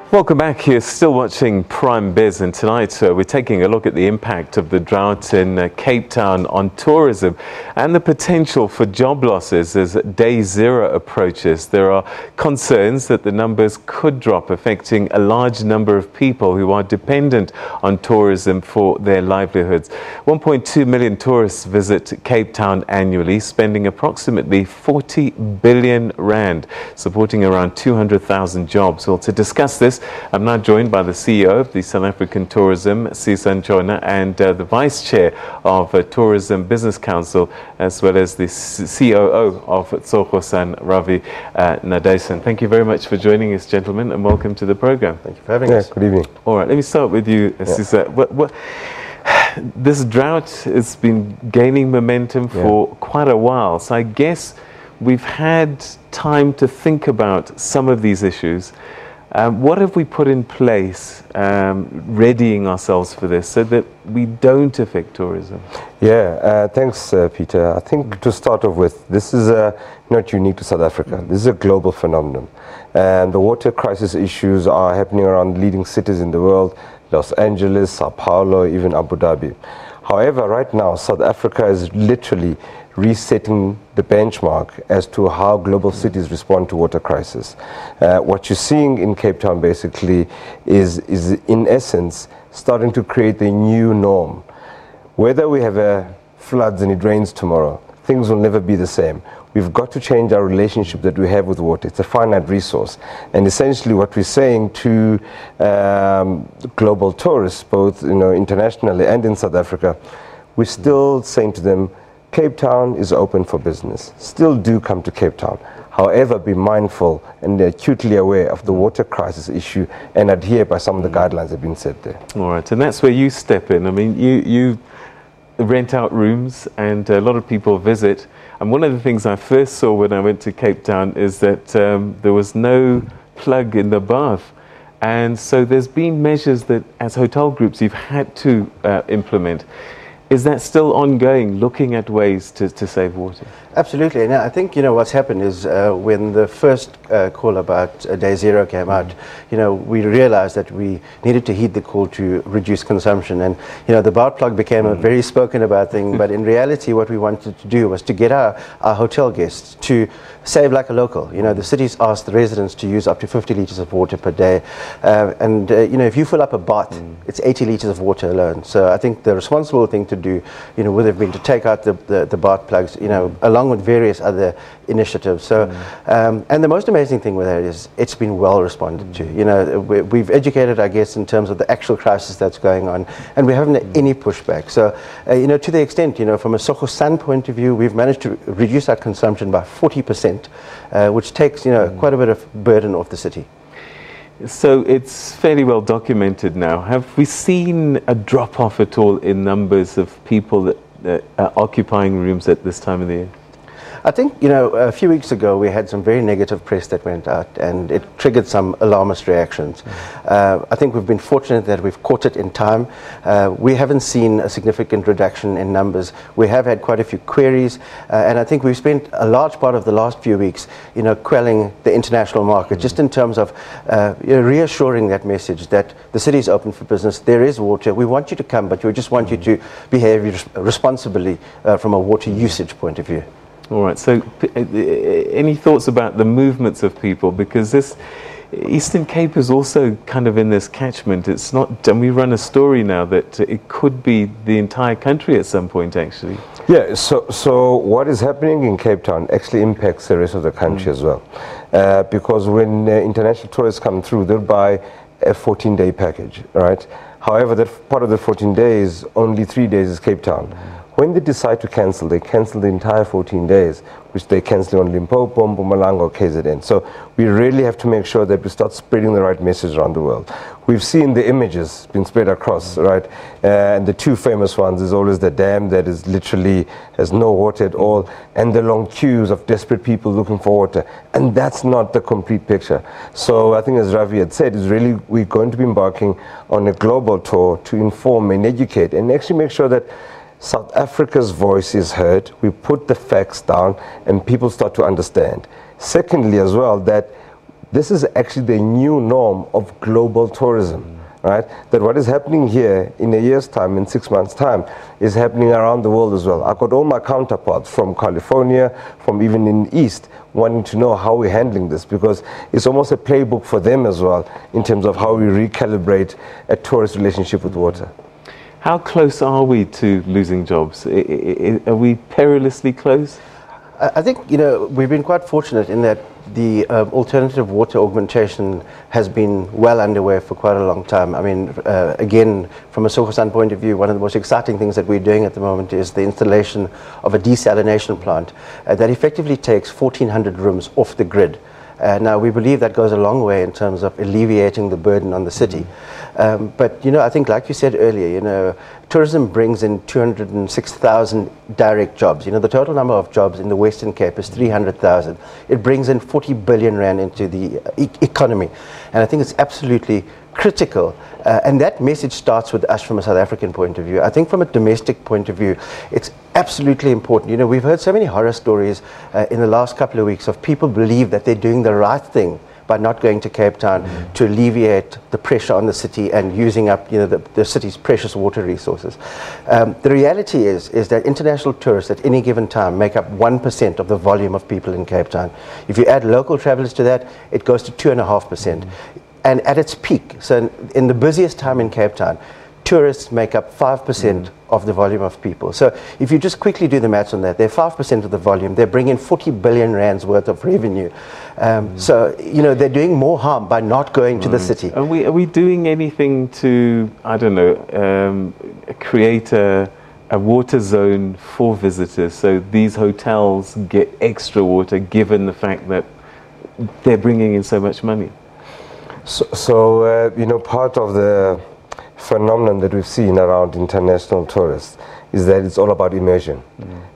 Welcome back. You're still watching Prime Biz, and tonight we're taking a look at the impact of the drought in Cape Town on tourism and the potential for job losses as day zero approaches. There are concerns that the numbers could drop, affecting a large number of people who are dependent on tourism for their livelihoods. 1.2 million tourists visit Cape Town annually, spending approximately 40 billion rand, supporting around 200,000 jobs. Well, to discuss this, I'm now joined by the CEO of the South African Tourism, Sisa Ntshona, and the Vice Chair of Tourism Business Council, as well as the COO of Tsogo Sun, Ravi Nadasen. Thank you very much for joining us, gentlemen, and welcome to the program. Thank you for having us. Good evening. All right, let me start with you, Sisa. This drought has been gaining momentum for quite a while, so I guess we've had time to think about some of these issues. What have we put in place readying ourselves for this so that we don't affect tourism? Thanks, Peter. I think to start off with, this is not unique to South Africa. This is a global phenomenon. And the water crisis issues are happening around leading cities in the world, Los Angeles, Sao Paulo, even Abu Dhabi. However, right now, South Africa is literally resetting the benchmark as to how global cities respond to water crisis. What you're seeing in Cape Town basically is in essence starting to create the new norm. Whether we have floods and it rains tomorrow, things will never be the same. We've got to change our relationship that we have with water. It's a finite resource. And essentially what we're saying to global tourists, both internationally and in South Africa, we're still saying to them, Cape Town is open for business. Still do come to Cape Town. However, be mindful and acutely aware of the water crisis issue and adhere by some of the guidelines that have been set there. All right, and that's where you step in. I mean, you rent out rooms and a lot of people visit. And one of the things I first saw when I went to Cape Town is that there was no plug in the bath. And so there's been measures that as hotel groups you've had to implement. Is that still ongoing, looking at ways to save water? Absolutely. And I think, what's happened is when the first call about day zero came out, we realized that we needed to heed the call to reduce consumption. And, the bath plug became a very spoken about thing. But in reality, what we wanted to do was to get our hotel guests to save like a local. The city's asked the residents to use up to 50 litres of water per day. If you fill up a bath, it's 80 litres of water alone. So I think the responsible thing to do, would have been to take out the bath plugs, along with various other initiatives. So, and the most amazing thing with that is it's been well responded to. We've educated our guests in terms of the actual crisis that's going on, and we haven't had any pushback. So, to the extent, from a Tsogo Sun point of view, we've managed to reduce our consumption by 40%, which takes, quite a bit of burden off the city. So it's fairly well documented now. Have we seen a drop-off at all in numbers of people that are occupying rooms at this time of the year? I think, a few weeks ago we had some very negative press that went out and it triggered some alarmist reactions. I think we've been fortunate that we've caught it in time. We haven't seen a significant reduction in numbers. We have had quite a few queries and I think we've spent a large part of the last few weeks, quelling the international market, just in terms of reassuring that message that the city is open for business, there is water, we want you to come, but we just want you to behave responsibly from a water usage point of view. All right, so any thoughts about the movements of people? Because this Eastern Cape is also kind of in this catchment. It's not, and we run a story now that it could be the entire country at some point, actually. Yeah, so what is happening in Cape Town actually impacts the rest of the country as well. Because when international tourists come through, they'll buy a 14-day package, right? However, that part of the 14 days, only 3 days is Cape Town. When they decide to cancel, they cancel the entire 14 days, which they cancel on Limpopo, Mpumalanga, or KZN. So we really have to make sure that we start spreading the right message around the world. We've seen the images being spread across, right? And the two famous ones is always the dam that is literally has no water at all, and the long queues of desperate people looking for water. And that's not the complete picture. So I think, as Ravi had said, is really we're going to be embarking on a global tour to inform and educate and actually make sure that South Africa's voice is heard, we put the facts down, and people start to understand. Secondly, as well, that this is actually the new norm of global tourism. Right? That what is happening here in a year's time, in 6 months' time, is happening around the world as well. I've got all my counterparts from California, from even in the East, wanting to know how we're handling this, because it's almost a playbook for them as well in terms of how we recalibrate a tourist relationship with water. How close are we to losing jobs? Are we perilously close? I think, we've been quite fortunate in that the alternative water augmentation has been well underway for quite a long time. I mean, again, from a Tsogo Sun point of view, one of the most exciting things that we're doing at the moment is the installation of a desalination plant that effectively takes 1,400 rooms off the grid. Now, we believe that goes a long way in terms of alleviating the burden on the city. But, I think, like you said earlier, tourism brings in 206,000 direct jobs. The total number of jobs in the Western Cape is 300,000. It brings in 40 billion rand into the economy. And I think it's absolutely critical. And that message starts with us from a South African point of view. I think from a domestic point of view, it's absolutely important. We've heard so many horror stories in the last couple of weeks of people believe that they're doing the right thing by not going to Cape Town to alleviate the pressure on the city and using up the city's precious water resources. The reality is that international tourists at any given time make up 1% of the volume of people in Cape Town. If you add local travelers to that, it goes to 2.5%. And at its peak, so in the busiest time in Cape Town, tourists make up 5% of the volume of people. So if you just quickly do the maths on that, they're 5% of the volume. They bring in 40 billion rands worth of revenue. So, they're doing more harm by not going to the city. Are we doing anything to, I don't know, create a water zone for visitors so these hotels get extra water given the fact that they're bringing in so much money? So part of the phenomenon that we've seen around international tourists is that it's all about immersion.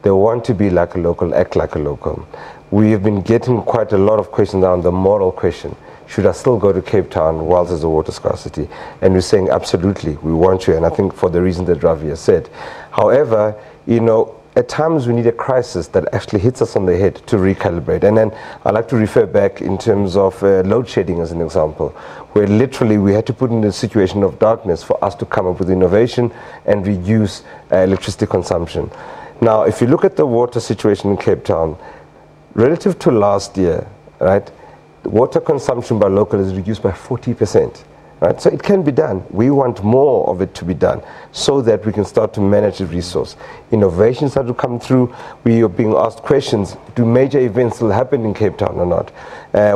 They want to be like a local, act like a local. We have been getting quite a lot of questions around the moral question. Should I still go to Cape Town whilst there's a water scarcity? And we're saying absolutely, we want to, and I think for the reason that Ravi has said. However, at times we need a crisis that actually hits us on the head to recalibrate. And then I like to refer back in terms of load shedding as an example, where literally we had to put in a situation of darkness for us to come up with innovation and reduce electricity consumption. Now, if you look at the water situation in Cape Town, relative to last year, right, the water consumption by local is reduced by 40%. Right? So it can be done. We want more of it to be done so that we can start to manage the resource. Innovations have to come through. We are being asked questions, do major events still happen in Cape Town or not?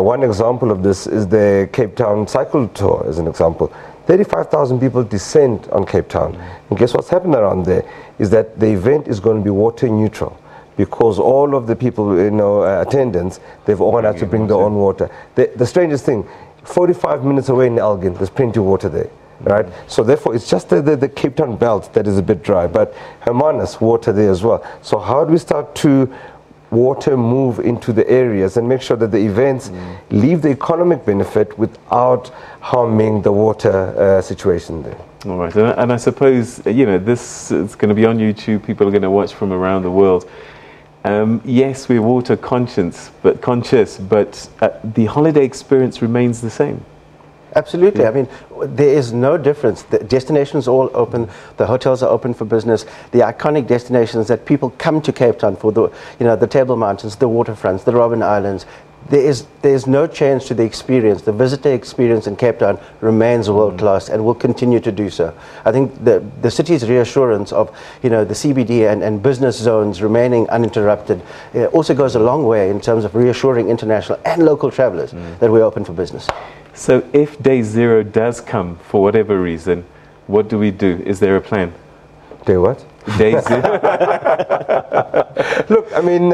One example of this is the Cape Town cycle tour as an example. 35,000 people descend on Cape Town. And guess what's happened around there is that the event is going to be water neutral, because all of the people, attendants, they've organized to bring their own water. The strangest thing, 45 minutes away in Elgin, there's plenty of water there, right? So therefore, it's just the Cape Town belt that is a bit dry, but Hermanus, water there as well. So how do we start to water move into the areas and make sure that the events leave the economic benefit without harming the water situation there? All right, and I suppose, this is going to be on YouTube. People are going to watch from around the world. Yes, we're water conscious, but the holiday experience remains the same. Absolutely. I mean, there is no difference. The destinations are all open. The hotels are open for business. The iconic destinations that people come to Cape Town for, the Table Mountains, the waterfronts, the Robben Islands. There is no change to the experience. The visitor experience in Cape Town remains world class and will continue to do so. I think the city's reassurance of the CBD and business zones remaining uninterrupted also goes a long way in terms of reassuring international and local travelers that we're open for business. So if day zero does come for whatever reason, what do we do? Is there a plan? Day what? Day zero. Look, I mean,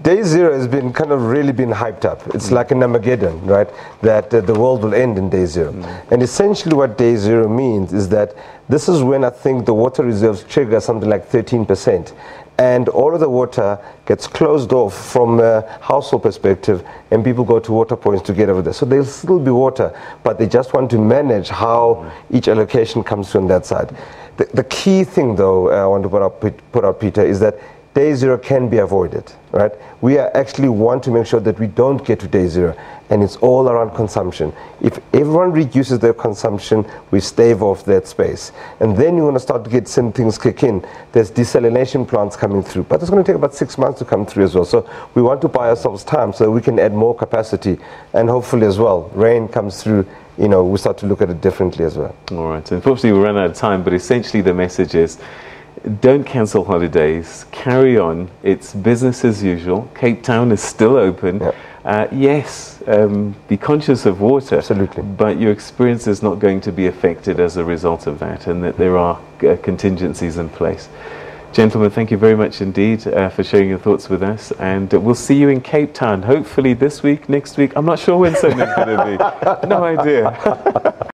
day zero has been really been hyped up. It's like an Armageddon, right? That the world will end in day zero. And essentially what day zero means is that this is when I think the water reserves trigger something like 13%. And all of the water gets closed off from a household perspective, and people go to water points to get over there. So there'll still be water, but they just want to manage how each allocation comes through on that side. The key thing, though, I want to put out, Peter, is that day zero can be avoided, right? We actually want to make sure that we don't get to day zero. and it's all around consumption. If everyone reduces their consumption, we stave off that space. And then you want to start to get some things kick in. There's desalination plants coming through, but it's going to take about 6 months to come through as well. So we want to buy ourselves time so we can add more capacity, and hopefully as well, rain comes through, you know, we start to look at it differently as well. All right. Unfortunately, we run out of time, but essentially the message is, don't cancel holidays, carry on, it's business as usual. Cape Town is still open. Yep. Yes, be conscious of water. Absolutely. But your experience is not going to be affected as a result of that, and that there are contingencies in place. Gentlemen, thank you very much indeed for sharing your thoughts with us, and we'll see you in Cape Town, hopefully this week, next week. I'm not sure when something's going to be. No idea.